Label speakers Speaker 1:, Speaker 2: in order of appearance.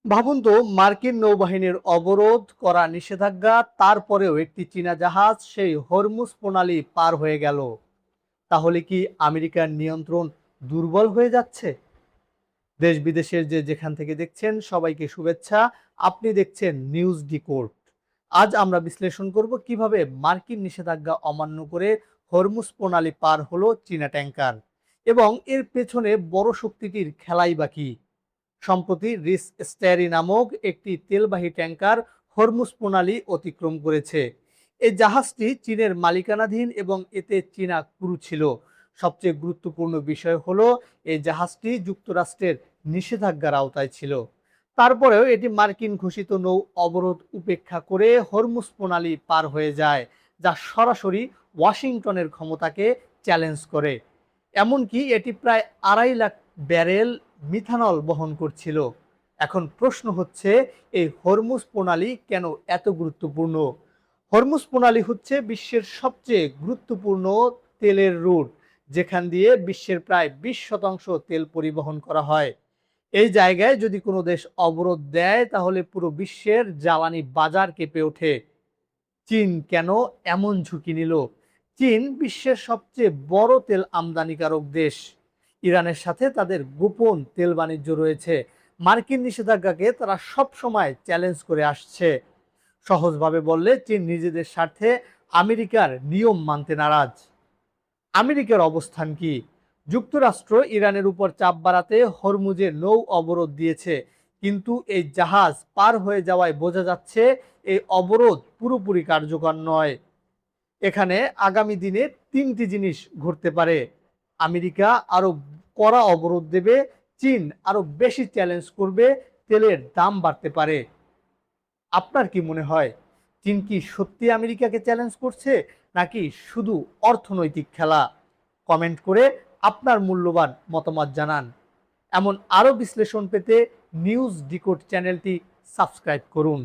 Speaker 1: ভাবুন তো, মার্কিন নৌবাহিনীর অবরোধ করা নিষেধাজ্ঞা, তারপরেও একটি চীনা জাহাজ সেই হরমুজ প্রণালী পার হয়ে গেল। তাহলে কি আমেরিকার নিয়ন্ত্রণ দুর্বল হয়ে যাচ্ছে? দেশ বিদেশের যেখান থেকে দেখছেন সবাইকে শুভেচ্ছা। আপনি দেখছেন নিউজ ডিকোড। আজ আমরা বিশ্লেষণ করব কিভাবে মার্কিন নিষেধাজ্ঞা অমান্য করে হরমুজ প্রণালী পার হলো চীনা ট্যাঙ্কার, এবং এর পেছনে বড় শক্তিটির খেলাই বা কি। সম্প্রতি রিস স্ট্যারি নামক একটি তেলবাহী ট্যাঙ্কার হরমুজ প্রণালী অতিক্রম করেছে। এই জাহাজটি চীনের মালিকানাধীন এবং এতে চীনা ক্রু ছিল। সবচেয়ে গুরুত্বপূর্ণ বিষয় হলো এই জাহাজটি যুক্তরাষ্ট্রের নিষেধাজ্ঞার আওতায় ছিল। তারপরেও এটি মার্কিন ঘোষিত নৌ অবরোধ উপেক্ষা করে হরমুজ প্রণালী পার হয়ে যায়, যা সরাসরি ওয়াশিংটনের ক্ষমতাকে চ্যালেঞ্জ করে। এমনকি এটি প্রায় 2.5 লাখ ব্যারেল মিথানল বহন করছিল। এখন প্রশ্ন হচ্ছে, এই হরমুজ প্রণালী কেন এত গুরুত্বপূর্ণ? হরমুজ প্রণালী হচ্ছে বিশ্বের সবচেয়ে গুরুত্বপূর্ণ তেলের রুট, যেখান দিয়ে বিশ্বের প্রায় 20% তেল পরিবহন করা হয়। এই জায়গায় যদি কোনো দেশ অবরোধ দেয়, তাহলে পুরো বিশ্বের জ্বালানি বাজার কেঁপে ওঠে। চীন কেন এমন ঝুঁকি নিল? চীন বিশ্বের সবচেয়ে বড় তেল আমদানিকারক দেশ। ইরানের সাথে তাদের গোপন তেল বাণিজ্য রয়েছে। মার্কিন নিষেধাজ্ঞাকে তারা সব সময় চ্যালেঞ্জ করে আসছে। সহজভাবে বললে, চীন নিজেদের স্বার্থে আমেরিকার নিয়ম মানতে নারাজ। আমেরিকার অবস্থান কি? যুক্তরাষ্ট্র ইরানের উপর চাপ বাড়াতে হরমুজে নৌ অবরোধ দিয়েছে, কিন্তু এই জাহাজ পার হয়ে যাওয়ায় বোঝা যাচ্ছে এই অবরোধ পুরোপুরি কার্যকর নয়। এখানে আগামী দিনে 3টি জিনিস ঘটতে পারে। আমেরিকা আরো কড়া অবরোধ দেবে, চীন আরো বেশি চ্যালেঞ্জ করবে, তেলের দাম বাড়তে পারে। আপনার কি মনে হয়, চীন কি সত্যি আমেরিকাকে চ্যালেঞ্জ করছে, নাকি শুধু অর্থনৈতিক খেলা? কমেন্ট করে আপনার মূল্যবান মতামত জানান। এমন আরো বিশ্লেষণ পেতে নিউজ ডিকোড চ্যানেলটি সাবস্ক্রাইব করুন।